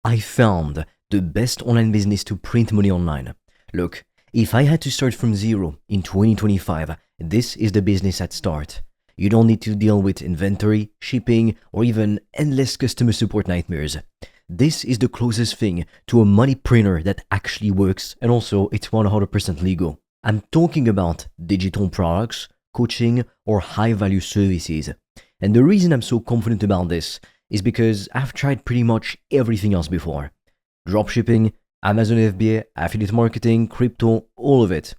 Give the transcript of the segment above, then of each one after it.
I found the best online business to print money online. Look, if I had to start from zero in 2025, this is the business I'd start. You don't need to deal with inventory, shipping, or even endless customer support nightmares. This is the closest thing to a money printer that actually works, and also it's 100% legal. I'm talking about digital products, coaching, or high value services. And the reason I'm so confident about this is because I've tried pretty much everything else before. Dropshipping, Amazon FBA, affiliate marketing, crypto, all of it.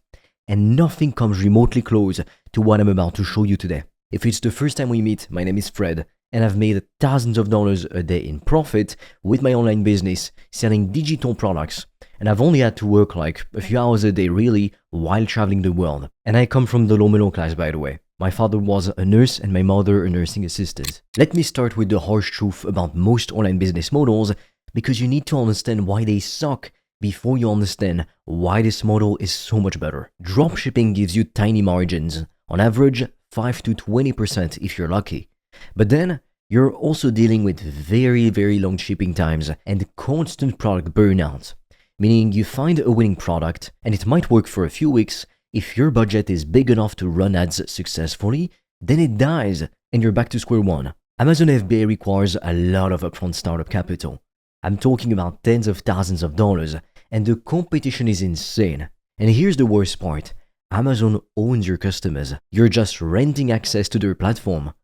And nothing comes remotely close to what I'm about to show you today. If it's the first time we meet, my name is Fred, and I've made thousands of dollars a day in profit with my online business selling digital products. And I've only had to work like a few hours a day really while traveling the world. And I come from the low middle class, by the way. My father was a nurse and my mother a nursing assistant. Let me start with the harsh truth about most online business models, because you need to understand why they suck before you understand why this model is so much better. Dropshipping gives you tiny margins, on average 5 to 20% if you're lucky. But then you're also dealing with very long shipping times and constant product burnout, meaning you find a winning product and it might work for a few weeks. If your budget is big enough to run ads successfully, then it dies and you're back to square one. Amazon FBA requires a lot of upfront startup capital. I'm talking about tens of thousands of dollars, and the competition is insane. And here's the worst part. Amazon owns your customers. You're just renting access to their platform.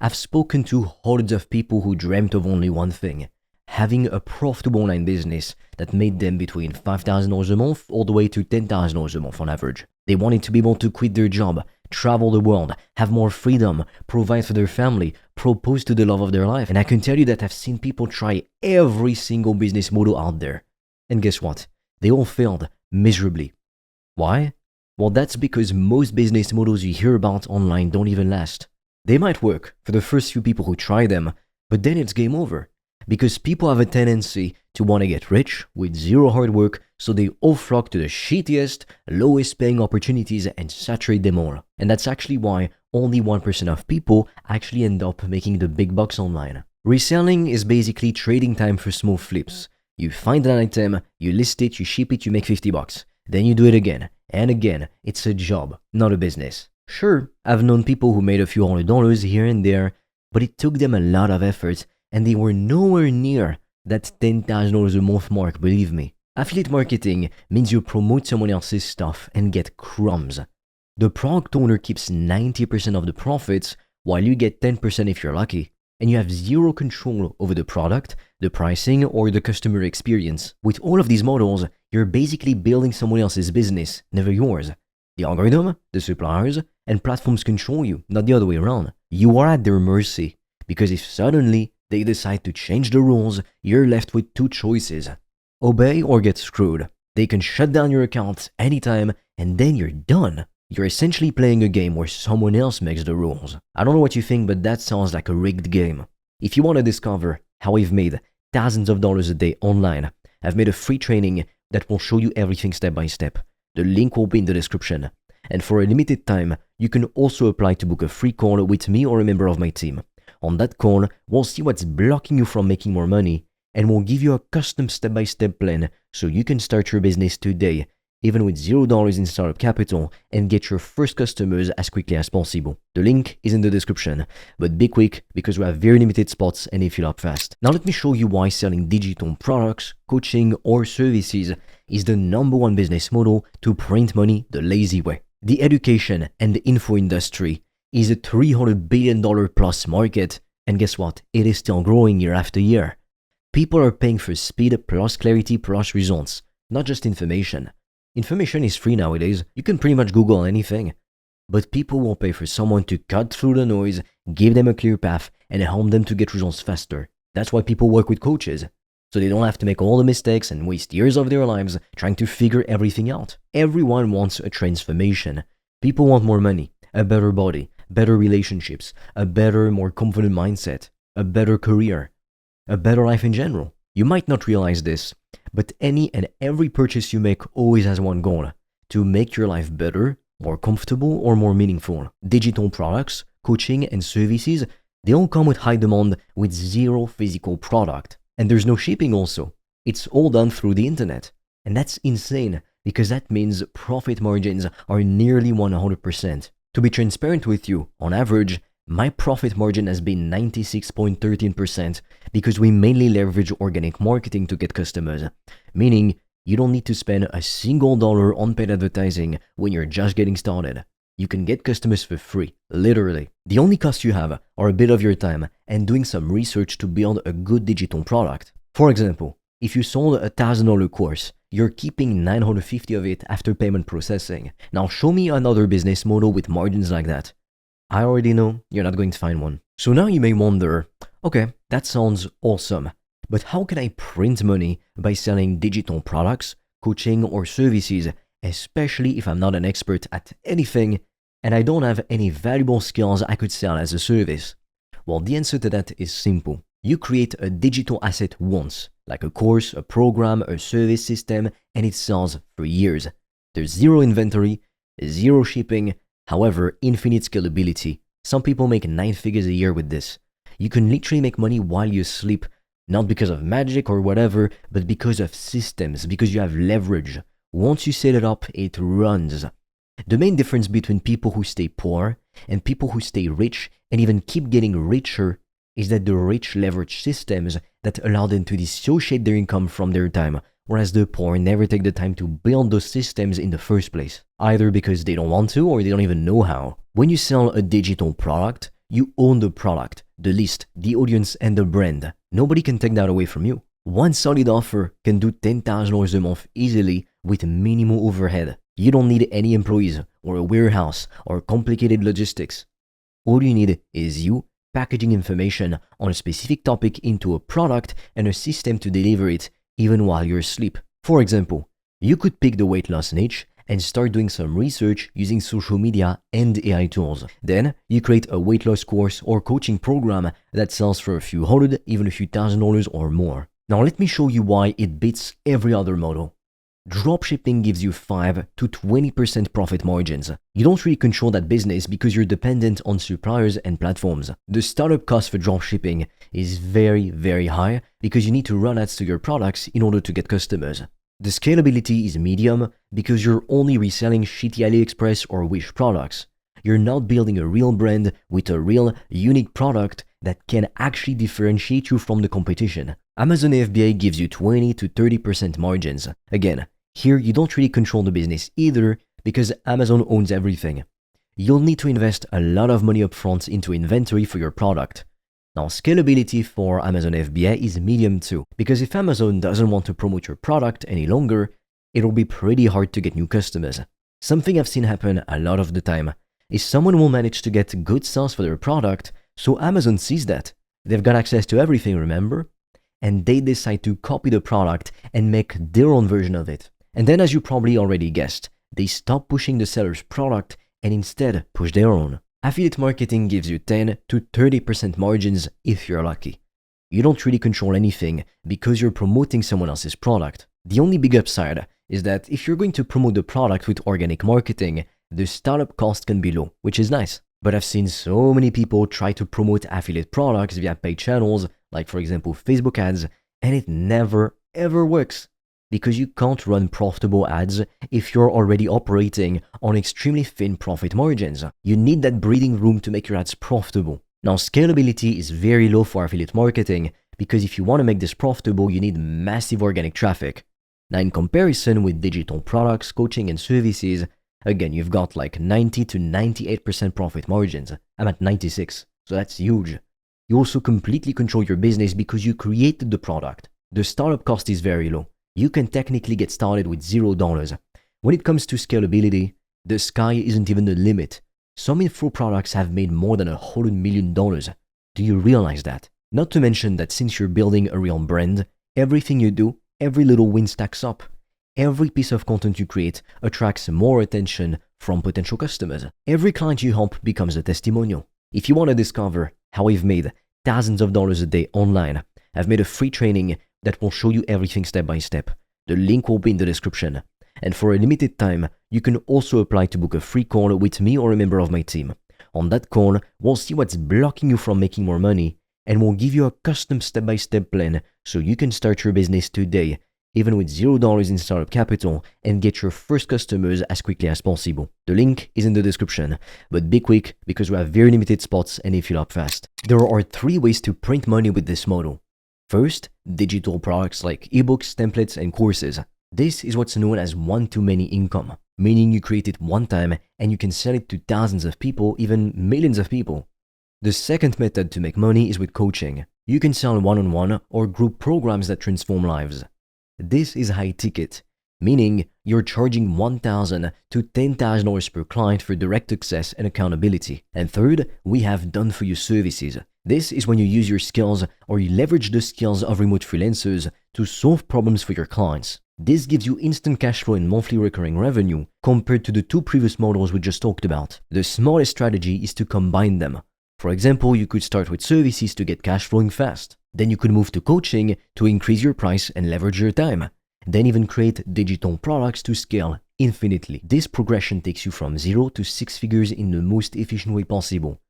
I've spoken to hundreds of people who dreamt of only one thing: having a profitable online business that made them between $5,000 a month all the way to $10,000 a month on average. They wanted to be able to quit their job, travel the world, have more freedom, provide for their family, propose to the love of their life. And I can tell you that I've seen people try every single business model out there. And guess what? They all failed miserably. Why? Well, that's because most business models you hear about online don't even last. They might work for the first few people who try them, but then it's game over. Because people have a tendency to want to get rich with zero hard work, so they all flock to the shittiest, lowest paying opportunities and saturate them all. And that's actually why only 1% of people actually end up making the big bucks online. Reselling is basically trading time for small flips. You find an item, you list it, you ship it, you make 50 bucks. Then you do it again and again. It's a job, not a business. Sure, I've known people who made a few $100 here and there, but it took them a lot of effort and they were nowhere near that $10,000 a month mark, believe me. Affiliate marketing means you promote someone else's stuff and get crumbs. The product owner keeps 90% of the profits while you get 10% if you're lucky. And you have zero control over the product, the pricing, or the customer experience. With all of these models, you're basically building someone else's business, never yours. The algorithm, the suppliers, and platforms control you, not the other way around. You are at their mercy, because if suddenly they decide to change the rules, you're left with two choices: obey or get screwed. They can shut down your account anytime, and then you're done. You're essentially playing a game where someone else makes the rules. I don't know what you think, but that sounds like a rigged game. If you want to discover how I've made thousands of dollars a day online, I've made a free training that will show you everything step by step. The link will be in the description. And for a limited time, you can also apply to book a free call with me or a member of my team. On that call, we'll see what's blocking you from making more money, and we'll give you a custom step-by-step plan so you can start your business today, even with $0 in startup capital, and get your first customers as quickly as possible. The link is in the description, but be quick because we have very limited spots and they fill up fast. Now let me show you why selling digital products, coaching, or services is the #1 business model to print money the lazy way. The education and the info industry is a $300 billion plus market, and guess what? It is still growing year after year. People are paying for speed plus clarity plus results, not just information. Information is free nowadays, you can pretty much Google anything. But people will pay for someone to cut through the noise, give them a clear path, and help them to get results faster. That's why people work with coaches, so they don't have to make all the mistakes and waste years of their lives trying to figure everything out. Everyone wants a transformation. People want more money, a better body, better relationships, a better, more confident mindset, a better career, a better life in general. You might not realize this, but any and every purchase you make always has one goal: to make your life better, more comfortable, or more meaningful. Digital products, coaching, and services, they all come with high demand with zero physical product. And there's no shipping also. It's all done through the internet. And that's insane because that means profit margins are nearly 100%. To be transparent with you, on average, my profit margin has been 96.13% because we mainly leverage organic marketing to get customers, meaning you don't need to spend a single dollar on paid advertising when you're just getting started. You can get customers for free, literally. The only cost you have are a bit of your time and doing some research to build a good digital product. For example, if you sold a $1,000 course, you're keeping $950 of it after payment processing. Now show me another business model with margins like that. I already know you're not going to find one. So now you may wonder, okay, that sounds awesome, but how can I print money by selling digital products, coaching, or services, especially if I'm not an expert at anything and I don't have any valuable skills I could sell as a service? Well, the answer to that is simple. You create a digital asset once, like a course, a program, a service system, and it sells for years. There's zero inventory, zero shipping, however, infinite scalability. Some people make 9 figures a year with this. You can literally make money while you sleep, not because of magic or whatever, but because of systems, because you have leverage. Once you set it up, it runs. The main difference between people who stay poor and people who stay rich and even keep getting richer is that the rich leverage systems that allow them to dissociate their income from their time, whereas the poor never take the time to build those systems in the first place, either because they don't want to or they don't even know how. When you sell a digital product, you own the product, the list, the audience, and the brand. Nobody can take that away from you. One solid offer can do $10,000 a month easily with minimal overhead. You don't need any employees or a warehouse or complicated logistics. All you need is you packaging information on a specific topic into a product and a system to deliver it even while you're asleep. For example, you could pick the weight loss niche and start doing some research using social media and AI tools. Then you create a weight loss course or coaching program that sells for a few hundred, even a few $1,000s or more. Now let me show you why it beats every other model. Dropshipping gives you 5 to 20% profit margins. You don't really control that business because you're dependent on suppliers and platforms. The startup cost for dropshipping is very, very high because you need to run ads to your products in order to get customers. The scalability is medium because you're only reselling shitty AliExpress or Wish products. You're not building a real brand with a real, unique product that can actually differentiate you from the competition. Amazon FBA gives you 20 to 30% margins. Again, here you don't really control the business either because Amazon owns everything. You'll need to invest a lot of money upfront into inventory for your product. Now, scalability for Amazon FBA is medium too, because if Amazon doesn't want to promote your product any longer, it'll be pretty hard to get new customers. Something I've seen happen a lot of the time is someone will manage to get good sales for their product, so Amazon sees that. They've got access to everything, remember? And they decide to copy the product and make their own version of it. And then, as you probably already guessed, they stop pushing the seller's product and instead push their own. Affiliate marketing gives you 10 to 30% margins if you're lucky. You don't really control anything because you're promoting someone else's product. The only big upside is that if you're going to promote the product with organic marketing, the startup cost can be low, which is nice. But I've seen so many people try to promote affiliate products via paid channels, like for example Facebook ads, and it never ever works. Because you can't run profitable ads if you're already operating on extremely thin profit margins. You need that breathing room to make your ads profitable. Now, scalability is very low for affiliate marketing because if you want to make this profitable, you need massive organic traffic. Now, in comparison with digital products, coaching, and services, again, you've got like 90 to 98% profit margins. I'm at 96, so that's huge. You also completely control your business because you created the product. The startup cost is very low. You can technically get started with $0. When it comes to scalability, the sky isn't even the limit. Some info products have made more than $100 million. Do you realize that? Not to mention that since you're building a real brand, everything you do, every little win stacks up. Every piece of content you create attracts more attention from potential customers. Every client you help becomes a testimonial. If you want to discover how I've made thousands of dollars a day online, I've made a free training that will show you everything step by step. The link will be in the description. And for a limited time, you can also apply to book a free call with me or a member of my team. On that call, we'll see what's blocking you from making more money and we'll give you a custom step-by-step plan so you can start your business today, even with $0 in startup capital, and get your first customers as quickly as possible. The link is in the description, but be quick because we have very limited spots and they fill up fast. There are 3 ways to print money with this model. First, digital products like ebooks, templates, and courses. This is what's known as one-to-many income, meaning you create it one time and you can sell it to thousands of people, even millions of people. The second method to make money is with coaching. You can sell one-on-one or group programs that transform lives. This is high ticket, meaning you're charging $1,000 to $10,000 per client for direct access and accountability. And third, we have done-for-you services. This is when you use your skills or you leverage the skills of remote freelancers to solve problems for your clients. This gives you instant cash flow and monthly recurring revenue compared to the 2 previous models we just talked about. The smartest strategy is to combine them. For example, you could start with services to get cash flowing fast. Then you could move to coaching to increase your price and leverage your time. Then even create digital products to scale infinitely. This progression takes you from 0 to 6 figures in the most efficient way possible.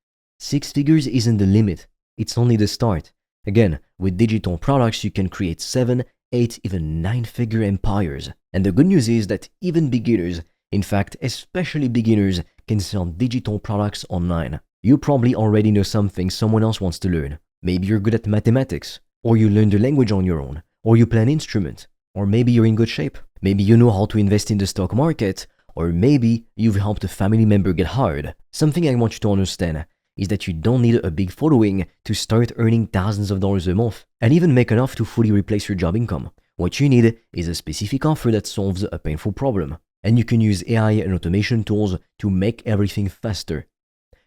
6 figures isn't the limit, it's only the start. Again, with digital products you can create 7, 8, even 9-figure empires. And the good news is that even beginners, in fact especially beginners, can sell digital products online. You probably already know something someone else wants to learn. Maybe you're good at mathematics, or you learn the language on your own, or you play an instrument, or maybe you're in good shape. Maybe you know how to invest in the stock market, or maybe you've helped a family member get hired. Something I want you to understand is that you don't need a big following to start earning thousands of dollars a month and even make enough to fully replace your job income. What you need is a specific offer that solves a painful problem, and you can use AI and automation tools to make everything faster.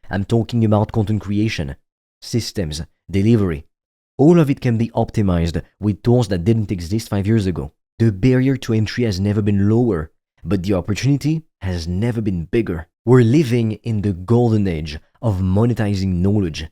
I'm talking about content creation, systems, delivery. All of it can be optimized with tools that didn't exist 5 years ago. The barrier to entry has never been lower, but the opportunity has never been bigger. We're living in the golden age of monetizing knowledge.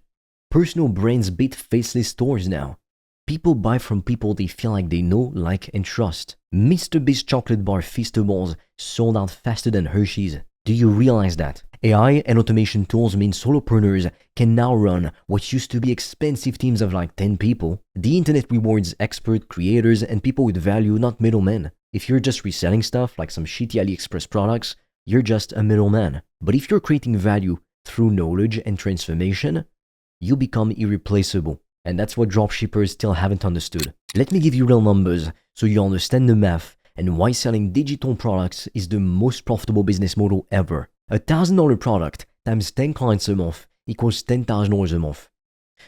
Personal brands beat faceless stores now. People buy from people they feel like they know, like, and trust. Mr. Beast chocolate bar Feastables sold out faster than Hershey's. Do you realize that? AI and automation tools mean solopreneurs can now run what used to be expensive teams of like 10 people. The internet rewards expert creators and people with value, not middlemen. If you're just reselling stuff like some shitty AliExpress products, you're just a middleman. But if you're creating value through knowledge and transformation, you become irreplaceable. And that's what dropshippers still haven't understood. Let me give you real numbers so you understand the math and why selling digital products is the most profitable business model ever. A $1,000 product times 10 clients a month equals $10,000 a month.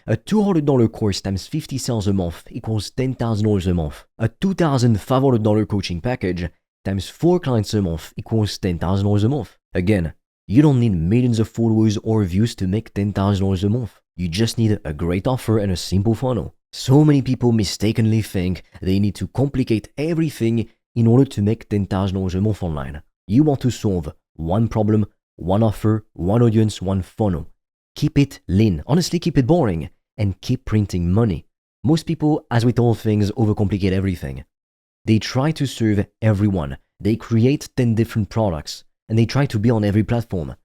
A $200 course times 50 sales a month equals $10,000 a month. A $2,500 coaching package times 4 clients a month equals $10,000 a month. Again, you don't need millions of followers or views to make $10,000 a month. You just need a great offer and a simple funnel. So many people mistakenly think they need to complicate everything in order to make $10,000 a month online. You want to solve one problem, one offer, one audience, one funnel. Keep it lean. Honestly, keep it boring and keep printing money. Most people, as with all things, overcomplicate everything. They try to serve everyone. They create 10 different products and they try to be on every platform.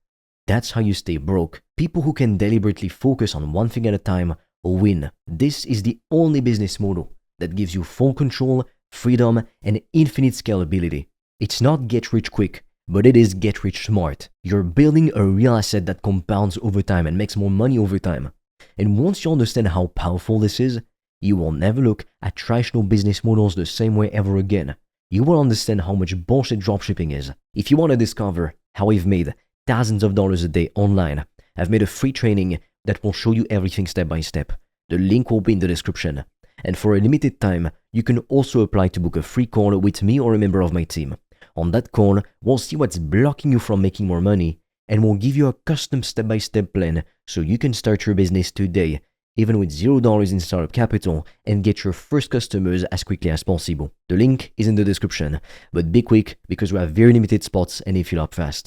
That's how you stay broke. People who can deliberately focus on one thing at a time win. This is the only business model that gives you full control, freedom, and infinite scalability. It's not get rich quick, but it is get rich smart. You're building a real asset that compounds over time and makes more money over time. And once you understand how powerful this is, you will never look at traditional business models the same way ever again. You will understand how much bullshit dropshipping is. If you want to discover how I've made thousands of dollars a day online, I've made a free training that will show you everything step by step. The link will be in the description. And for a limited time, you can also apply to book a free call with me or a member of my team. On that call, we'll see what's blocking you from making more money, and we'll give you a custom step-by-step plan so you can start your business today, even with $0 in startup capital, and get your first customers as quickly as possible. The link is in the description, but be quick because we have very limited spots and they fill up fast.